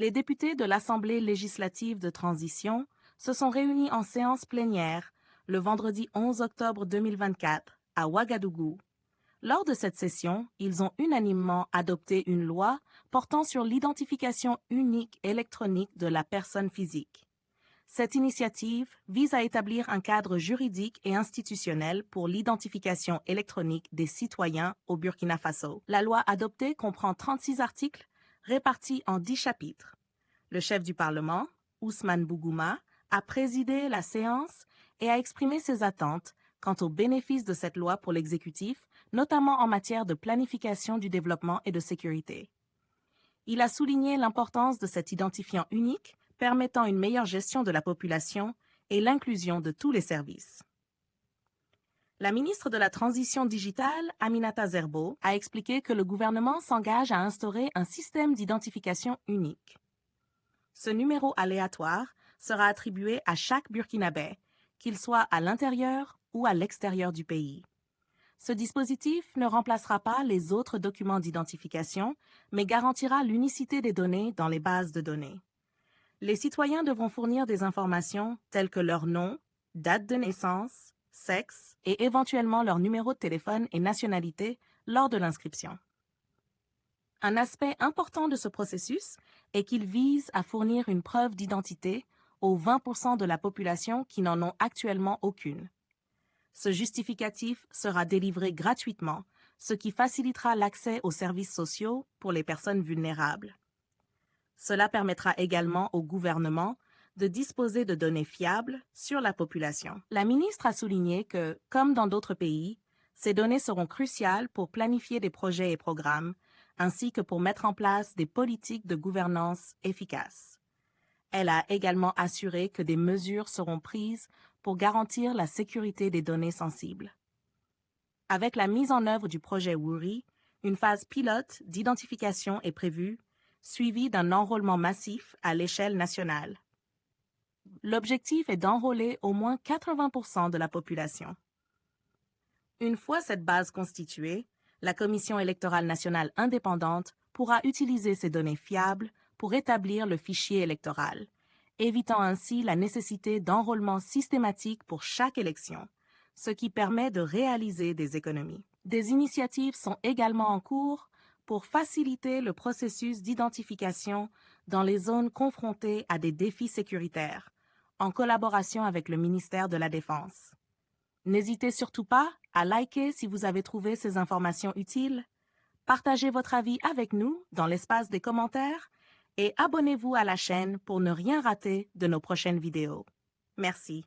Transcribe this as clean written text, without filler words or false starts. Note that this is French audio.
Les députés de l'Assemblée législative de transition se sont réunis en séance plénière le vendredi 11 octobre 2024 à Ouagadougou. Lors de cette session, ils ont unanimement adopté une loi portant sur l'identification unique électronique de la personne physique. Cette initiative vise à établir un cadre juridique et institutionnel pour l'identification électronique des citoyens au Burkina Faso. La loi adoptée comprend 36 articles répartis en 10 chapitres. Le chef du Parlement, Ousmane Bougouma, a présidé la séance et a exprimé ses attentes quant aux bénéfices de cette loi pour l'exécutif, notamment en matière de planification du développement et de sécurité. Il a souligné l'importance de cet identifiant unique permettant une meilleure gestion de la population et l'inclusion de tous les services. La ministre de la Transition digitale, Aminata Zerbo, a expliqué que le gouvernement s'engage à instaurer un système d'identification unique. Ce numéro aléatoire sera attribué à chaque Burkinabé, qu'il soit à l'intérieur ou à l'extérieur du pays. Ce dispositif ne remplacera pas les autres documents d'identification, mais garantira l'unicité des données dans les bases de données. Les citoyens devront fournir des informations telles que leur nom, date de naissance, sexe et éventuellement leur numéro de téléphone et nationalité lors de l'inscription. Un aspect important de ce processus est qu'il vise à fournir une preuve d'identité aux 20% de la population qui n'en ont actuellement aucune. Ce justificatif sera délivré gratuitement, ce qui facilitera l'accès aux services sociaux pour les personnes vulnérables. Cela permettra également au gouvernement de disposer de données fiables sur la population. La ministre a souligné que, comme dans d'autres pays, ces données seront cruciales pour planifier des projets et programmes, ainsi que pour mettre en place des politiques de gouvernance efficaces. Elle a également assuré que des mesures seront prises pour garantir la sécurité des données sensibles. Avec la mise en œuvre du projet Wuri, une phase pilote d'identification est prévue, suivie d'un enrôlement massif à l'échelle nationale. L'objectif est d'enrôler au moins 80% de la population. Une fois cette base constituée, la Commission électorale nationale indépendante pourra utiliser ces données fiables pour établir le fichier électoral, évitant ainsi la nécessité d'enrôlement systématique pour chaque élection, ce qui permet de réaliser des économies. Des initiatives sont également en cours pour faciliter le processus d'identification dans les zones confrontées à des défis sécuritaires, en collaboration avec le ministère de la Défense. N'hésitez surtout pas à liker si vous avez trouvé ces informations utiles, partagez votre avis avec nous dans l'espace des commentaires et abonnez-vous à la chaîne pour ne rien rater de nos prochaines vidéos. Merci.